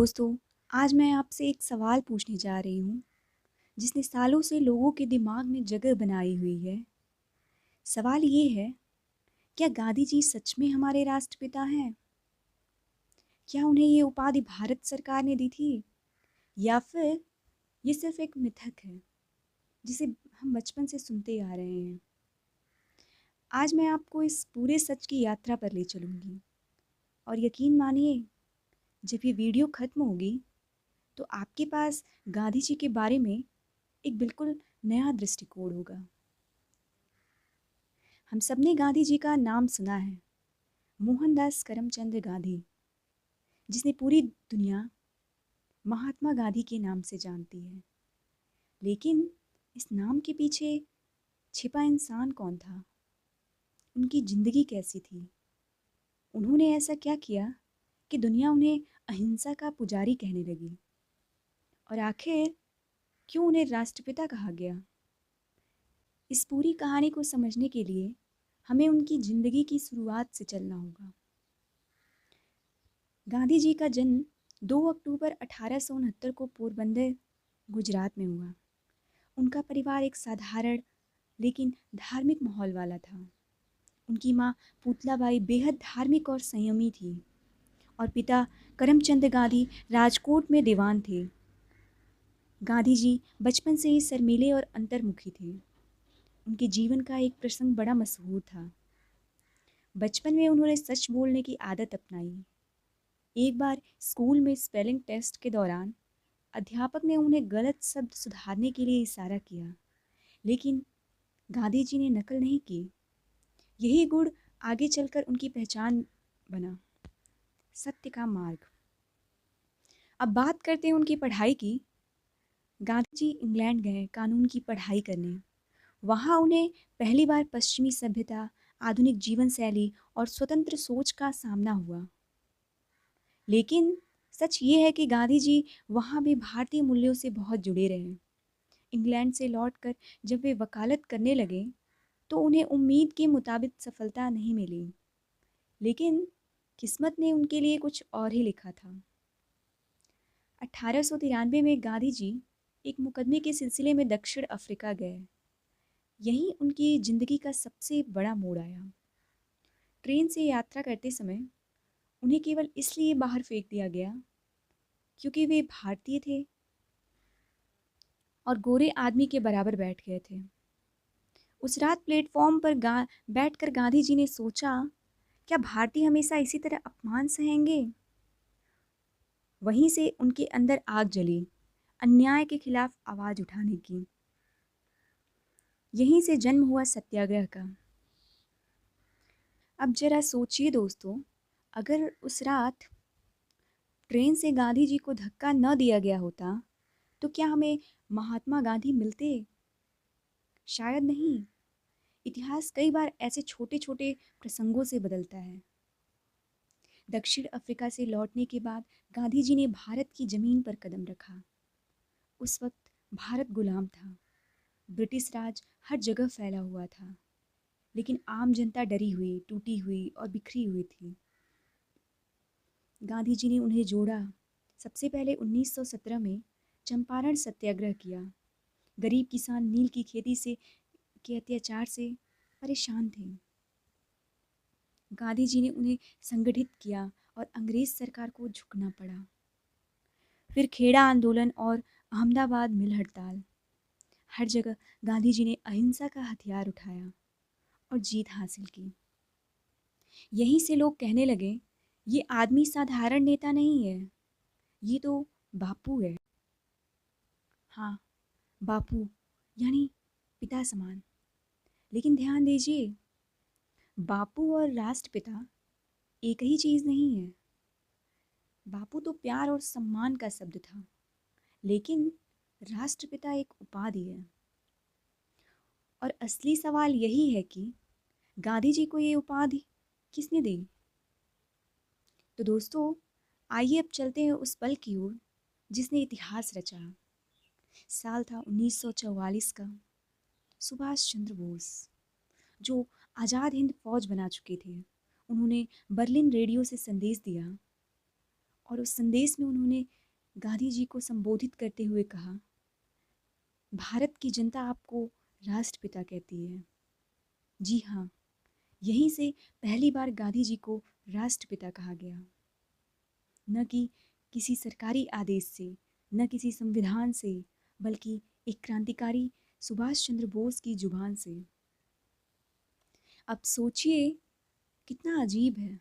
दोस्तों, आज मैं आपसे एक सवाल पूछने जा रही हूँ, जिसने सालों से लोगों के दिमाग में जगह बनाई हुई है। सवाल ये है, क्या गांधी जी सच में हमारे राष्ट्रपिता हैं? क्या उन्हें ये उपाधि भारत सरकार ने दी थी? या फिर ये सिर्फ एक मिथक है, जिसे हम बचपन से सुनते आ रहे हैं? आज मैं आपको इस पूरे सच की यात्रा पर ले चलूँगी। और यकीन मानिए, जब ये वीडियो खत्म होगी, तो आपके पास गांधी जी के बारे में एक बिल्कुल नया दृष्टिकोण होगा। हम सबने गांधी जी का नाम सुना है, मोहनदास करमचंद गांधी, जिसने पूरी दुनिया महात्मा गांधी के नाम से जानती है। लेकिन इस नाम के पीछे छिपा इंसान कौन था? उनकी जिंदगी कैसी थी? उन्होंने ऐसा क्या किया कि दुनिया उन्हें अहिंसा का पुजारी कहने लगी? और आखिर क्यों उन्हें राष्ट्रपिता कहा गया? इस पूरी कहानी को समझने के लिए हमें उनकी जिंदगी की शुरुआत से चलना होगा। गांधी जी का जन्म 2 अक्टूबर 1869 को पोरबंदर, गुजरात में हुआ। उनका परिवार एक साधारण लेकिन धार्मिक माहौल वाला था। उनकी माँ पुतलाबाई बेहद धार्मिक और संयमी थी और पिता करमचंद गांधी राजकोट में दीवान थे। गांधी जी बचपन से ही शर्मीले और अंतर्मुखी थे। उनके जीवन का एक प्रसंग बड़ा मशहूर था। बचपन में उन्होंने सच बोलने की आदत अपनाई। एक बार स्कूल में स्पेलिंग टेस्ट के दौरान अध्यापक ने उन्हें गलत शब्द सुधारने के लिए इशारा किया, लेकिन गांधी जी ने नकल नहीं की। यही गुण आगे चलकर उनकी पहचान बना, सत्य का मार्ग। अब बात करते हैं उनकी पढ़ाई की। गांधी जी इंग्लैंड गए कानून की पढ़ाई करने। वहाँ उन्हें पहली बार पश्चिमी सभ्यता, आधुनिक जीवन शैली और स्वतंत्र सोच का सामना हुआ। लेकिन सच ये है कि गांधी जी वहाँ भी भारतीय मूल्यों से बहुत जुड़े रहे। इंग्लैंड से लौटकर जब वे वकालत करने लगे, तो उन्हें उम्मीद के मुताबिक सफलता नहीं मिली। लेकिन किस्मत ने उनके लिए कुछ और ही लिखा था। 1893 में गांधी जी एक मुकदमे के सिलसिले में दक्षिण अफ्रीका गए। यहीं उनकी जिंदगी का सबसे बड़ा मोड़ आया। ट्रेन से यात्रा करते समय उन्हें केवल इसलिए बाहर फेंक दिया गया क्योंकि वे भारतीय थे और गोरे आदमी के बराबर बैठ गए थे। उस रात प्लेटफॉर्म पर बैठकर गांधी जी ने सोचा, क्या भारतीय हमेशा इसी तरह अपमान सहेंगे? वहीं से उनके अंदर आग जली, अन्याय के खिलाफ आवाज उठाने की। यहीं से जन्म हुआ सत्याग्रह का। अब जरा सोचिए दोस्तों, अगर उस रात ट्रेन से गांधी जी को धक्का न दिया गया होता, तो क्या हमें महात्मा गांधी मिलते? शायद नहीं। इतिहास कई बार ऐसे छोटे छोटे प्रसंगों से बदलता है। दक्षिण अफ्रीका से लौटने के बाद गांधी जी ने भारत की जमीन पर कदम रखा। उस वक्त भारत गुलाम था। ब्रिटिश राज हर जगह फैला हुआ था, लेकिन आम जनता डरी हुई, टूटी हुई और बिखरी हुई थी। गांधी जी ने उन्हें जोड़ा। सबसे पहले 1917 में चंपारण सत्याग्रह किया। गरीब किसान नील की खेती से के अत्याचार से परेशान थे। गांधी जी ने उन्हें संगठित किया और अंग्रेज सरकार को झुकना पड़ा। फिर खेड़ा आंदोलन और अहमदाबाद मिल हड़ताल। हर जगह गांधी जी ने अहिंसा का हथियार उठाया और जीत हासिल की। यहीं से लोग कहने लगे, ये आदमी साधारण नेता नहीं है, ये तो बापू है। हाँ, बापू यानी पिता समान। लेकिन ध्यान दीजिए, बापू और राष्ट्रपिता एक ही चीज़ नहीं है। बापू तो प्यार और सम्मान का शब्द था, लेकिन राष्ट्रपिता एक उपाधि है। और असली सवाल यही है कि गांधी जी को ये उपाधि किसने दी? तो दोस्तों, आइए अब चलते हैं उस पल की ओर जिसने इतिहास रचा। साल था 1944 का। सुभाष चंद्र बोस, जो आज़ाद हिंद फौज बना चुके थे, उन्होंने बर्लिन रेडियो से संदेश दिया और उस संदेश में उन्होंने गांधी जी को संबोधित करते हुए कहा, भारत की जनता आपको राष्ट्रपिता कहती है। जी हाँ, यहीं से पहली बार गांधी जी को राष्ट्रपिता कहा गया, न कि किसी सरकारी आदेश से, न किसी संविधान से, बल्कि एक क्रांतिकारी सुभाष चंद्र बोस की जुबान से। अब सोचिए कितना अजीब है।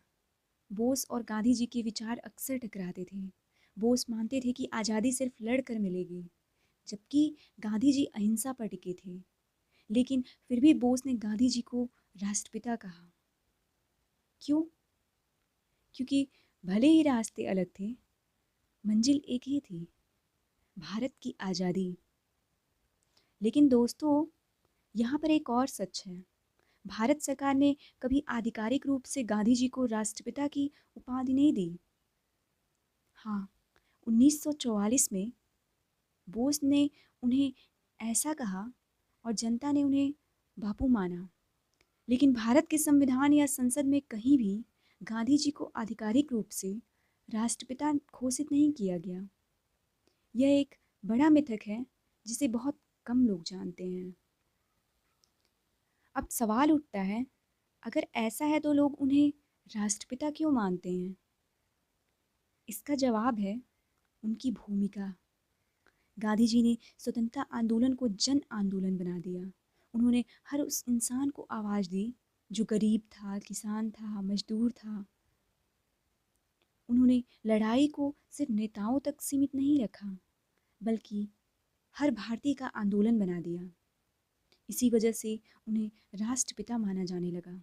बोस और गांधी जी के विचार अक्सर टकराते थे। बोस मानते थे कि आज़ादी सिर्फ लड़कर मिलेगी, जबकि गांधी जी अहिंसा पर टिके थे। लेकिन फिर भी बोस ने गांधी जी को राष्ट्रपिता कहा। क्यों? क्योंकि भले ही रास्ते अलग थे, मंजिल एक ही थी, भारत की आज़ादी। लेकिन दोस्तों, यहाँ पर एक और सच है। भारत सरकार ने कभी आधिकारिक रूप से गांधी जी को राष्ट्रपिता की उपाधि नहीं दी। हाँ, 1944 में बोस ने उन्हें ऐसा कहा और जनता ने उन्हें बापू माना। लेकिन भारत के संविधान या संसद में कहीं भी गांधी जी को आधिकारिक रूप से राष्ट्रपिता घोषित नहीं किया गया। यह एक बड़ा मिथक है जिसे बहुत कम लोग जानते हैं। अब सवाल उठता है, अगर ऐसा है तो लोग उन्हें राष्ट्रपिता क्यों मानते हैं? इसका जवाब है उनकी भूमिका। गांधी जी ने स्वतंत्रता आंदोलन को जन आंदोलन बना दिया। उन्होंने हर उस इंसान को आवाज़ दी जो गरीब था, किसान था, मजदूर था। उन्होंने लड़ाई को सिर्फ नेताओं तक सीमित नहीं रखा, बल्कि हर भारतीय का आंदोलन बना दिया। इसी वजह से उन्हें राष्ट्रपिता माना जाने लगा।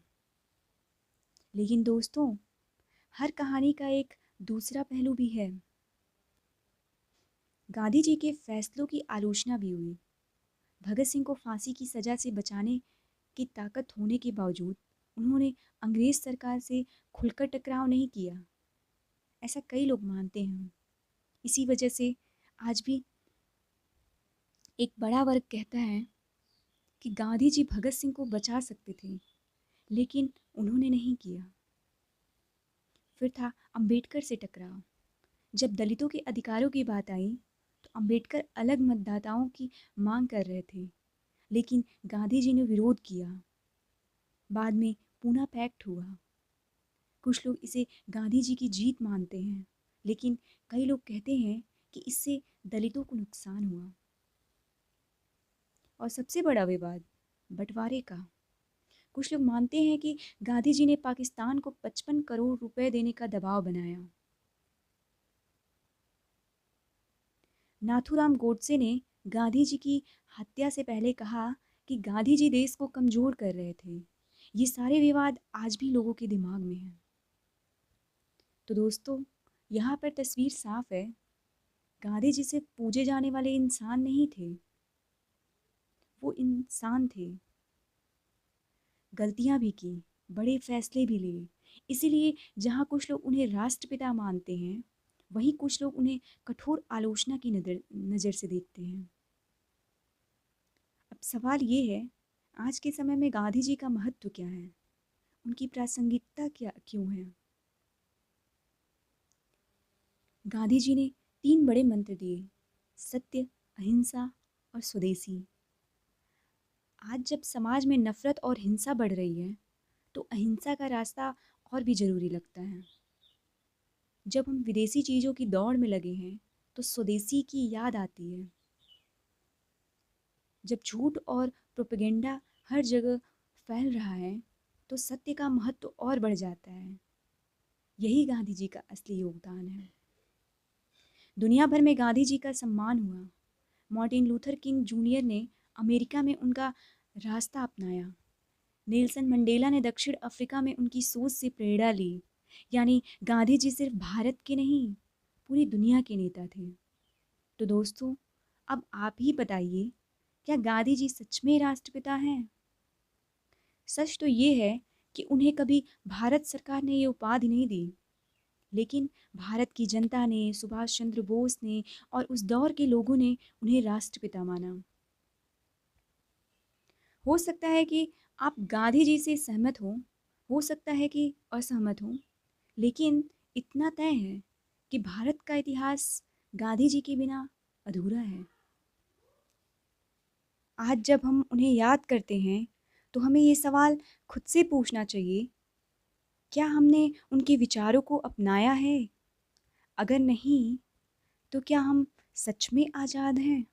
लेकिन दोस्तों, हर कहानी का एक दूसरा पहलू भी है। गांधी जी के फैसलों की आलोचना भी हुई। भगत सिंह को फांसी की सज़ा से बचाने की ताकत होने के बावजूद उन्होंने अंग्रेज सरकार से खुलकर टकराव नहीं किया, ऐसा कई लोग मानते हैं। इसी वजह से आज भी एक बड़ा वर्ग कहता है कि गांधी जी भगत सिंह को बचा सकते थे, लेकिन उन्होंने नहीं किया। फिर था अंबेडकर से टकराव। जब दलितों के अधिकारों की बात आई तो अंबेडकर अलग मतदाताओं की मांग कर रहे थे, लेकिन गांधी जी ने विरोध किया। बाद में पूना पैक्ट हुआ। कुछ लोग इसे गांधी जी की जीत मानते हैं, लेकिन कई लोग कहते हैं कि इससे दलितों को नुकसान हुआ। और सबसे बड़ा विवाद बंटवारे का। कुछ लोग मानते हैं कि गांधी जी ने पाकिस्तान को 55 करोड़ रुपए देने का दबाव बनाया। नाथूराम गोडसे ने गांधी जी की हत्या से पहले कहा कि गांधी जी देश को कमज़ोर कर रहे थे। ये सारे विवाद आज भी लोगों के दिमाग में हैं। तो दोस्तों, यहाँ पर तस्वीर साफ है। गांधी जी सिर्फ पूजे जाने वाले इंसान नहीं थे, वो इंसान थे। गलतियाँ भी की, बड़े फैसले भी लिए। इसीलिए जहाँ कुछ लोग उन्हें राष्ट्रपिता मानते हैं, वहीं कुछ लोग उन्हें कठोर आलोचना की नज़र से देखते हैं। अब सवाल ये है, आज के समय में गांधी जी का महत्व क्या है? उनकी प्रासंगिकता क्या क्यों है? गांधी जी ने 3 बड़े मंत्र दिए, सत्य, अहिंसा और स्वदेशी। आज जब समाज में नफरत और हिंसा बढ़ रही है, तो अहिंसा का रास्ता और भी ज़रूरी लगता है। जब हम विदेशी चीज़ों की दौड़ में लगे हैं, तो स्वदेशी की याद आती है। जब झूठ और प्रोपेगेंडा हर जगह फैल रहा है, तो सत्य का महत्व और बढ़ जाता है। यही गांधी जी का असली योगदान है। दुनिया भर में गांधी जी का सम्मान हुआ। मार्टिन लूथर किंग जूनियर ने अमेरिका में उनका रास्ता अपनाया। नेल्सन मंडेला ने दक्षिण अफ्रीका में उनकी सोच से प्रेरणा ली। यानी गांधी जी सिर्फ भारत के नहीं, पूरी दुनिया के नेता थे। तो दोस्तों, अब आप ही बताइए, क्या गांधी जी सच में राष्ट्रपिता हैं? सच तो ये है कि उन्हें कभी भारत सरकार ने ये उपाधि नहीं दी, लेकिन भारत की जनता ने, सुभाष चंद्र बोस ने और उस दौर के लोगों ने उन्हें राष्ट्रपिता माना। हो सकता है कि आप गांधी जी से सहमत हो सकता है कि असहमत हो, लेकिन इतना तय है कि भारत का इतिहास गांधी जी के बिना अधूरा है। आज जब हम उन्हें याद करते हैं तो हमें ये सवाल खुद से पूछना चाहिए, क्या हमने उनके विचारों को अपनाया है? अगर नहीं, तो क्या हम सच में आज़ाद हैं?